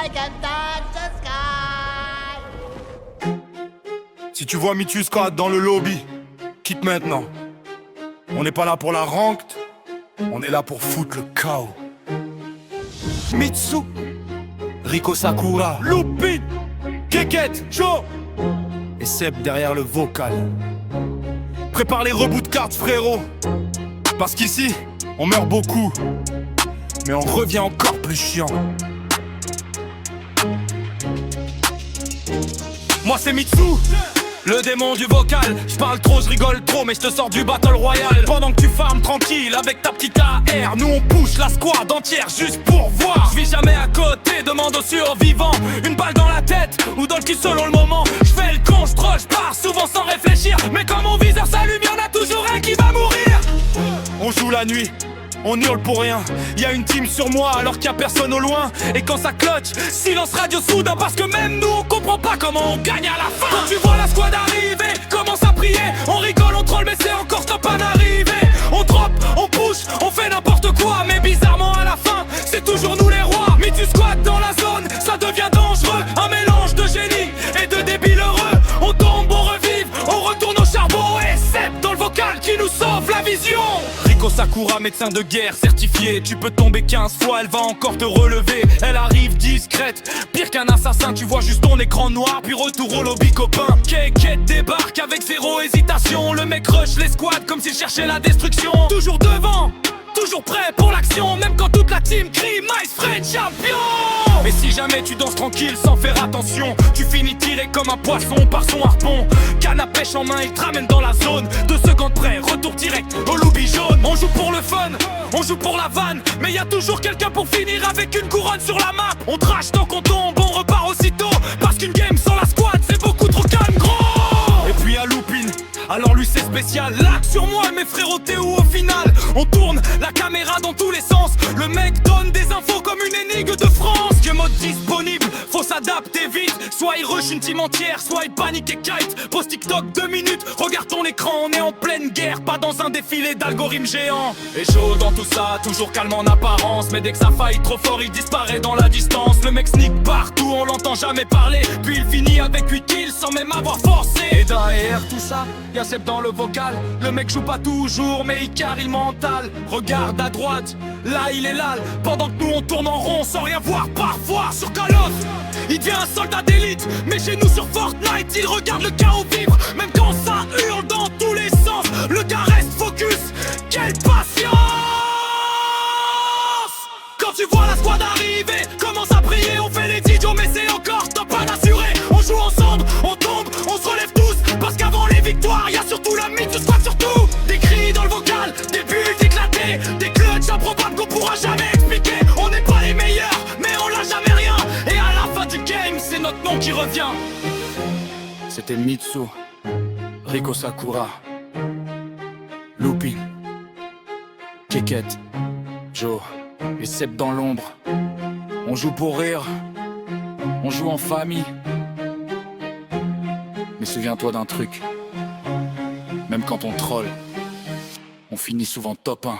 I can touch the sky. Si tu vois Mitsu Squad dans le lobby, quitte maintenant. On n'est pas là pour la ranked, on est là pour foutre le chaos. Mitsu, Rico Sakura, Lupin, Keket, Joe et Seb derrière le vocal. Prépare les reboots de cartes, frérot. Parce qu'ici, on meurt beaucoup, mais on revient encore plus chiant. Moi c'est Mitsu, le démon du vocal. J'parle trop, j'rigole trop, mais j'te sors du battle royal. Pendant que tu farmes tranquille avec ta petite AR, nous on push la squad entière juste pour voir. J'vis jamais à côté, demande aux survivants. Une balle dans la tête ou dans le cul selon le moment. J'fais le con, j'troll, j'pars souvent sans réfléchir. Mais quand mon viseur s'allume, y'en a toujours un qui va mourir. On joue la nuit, on hurle pour rien. Y'a une team sur moi alors qu'il y a personne au loin. Et quand ça clutch, silence radio soudain. Parce que même nous on comprend pas comment on gagne à la fin. Quand tu vois la squad arriver, commence à prier. On rigole, on troll mais c'est encore stop à n'arriver. On drop, on push, on fait n'importe quoi. Mais bizarrement à la fin, c'est toujours nous les rois. Mitsu Squad dans la zone, ça devient dangereux. Un mélange de génie et de débiles heureux. On tombe, on revive, on retourne au charbon. Et Seb dans le vocal qui nous sauve la vision. Rico Sakura, médecin de guerre certifié. Tu peux tomber 15 fois, elle va encore te relever. Elle arrive discrète, pire qu'un assassin. Tu vois juste ton écran noir, puis retour au lobby copain. Keket débarque avec zéro hésitation. Le mec rush les squads comme s'il cherchait la destruction. Toujours devant, toujours prêt pour l'action. Même quand toute la team crie My Friend Champion. Mais si jamais tu danses tranquille sans faire attention, tu finis tiré comme un poisson par son harpon. Canne à pêche en main, il te ramène dans la zone. 2 secondes près, retour direct au lobby jaune. On joue pour le fun, on joue pour la vanne. Mais y a toujours quelqu'un pour finir avec une couronne sur la map. On trash tant qu'on tombe, on repart aussitôt. Parce qu'une game sans la squad, c'est beaucoup trop calme, gros. Et puis à Lupin, alors lui c'est spécial. Lac sur moi, mes frérots, t'es où au final? On tourne la caméra dans tous les sens. Le mec donne des infos comme une énigme de France. Que mode disponible, faut s'adapter vite. Soit il rush une team entière, soit il panique et kite. Pose TikTok 2 minutes, regarde ton écran. On est en pleine guerre, pas dans un défilé d'algorithmes géants. Et chaud dans tout ça, toujours calme en apparence. Mais dès que ça faille trop fort, il disparaît dans la distance. Le mec sneak partout, on l'entend jamais parler. Puis il finit avec 8 kills sans même avoir forcé. Et d'un R tout ça, y'a Seb dans le vocal. Le mec joue pas toujours, mais il carry le mental. Regarde à droite, là il est là. Pendant que nous on tourne en rond sans rien voir. Parfois sur Call of, il devient un soldat d'élite. Mais chez nous sur Fortnite, il regarde le chaos vivre. Même quand ça hurle dans tous les sens, le gars reste focus. Quelle patience! Quand tu vois la squad arriver, commence à prier. On fait les idiots mais c'est encore top à l'assurer. On joue ensemble, on tombe, on se relève tous. Parce qu'avant les victoires, y'a surtout la Mitsu Squad surtout. Des cris dans le vocal, des buts éclatés, des clutches improbables qu'on pourra jamais expliquer. On n'est pas les meilleurs, mais on lâche jamais rien. Et à la fin du game, c'est notre nom qui revient. C'était Mitsu, Rico Sakura, Lupin, Keket, Joe et Seb dans l'ombre. On joue pour rire, on joue en famille. Mais souviens-toi d'un truc, même quand on troll, on finit souvent top 1.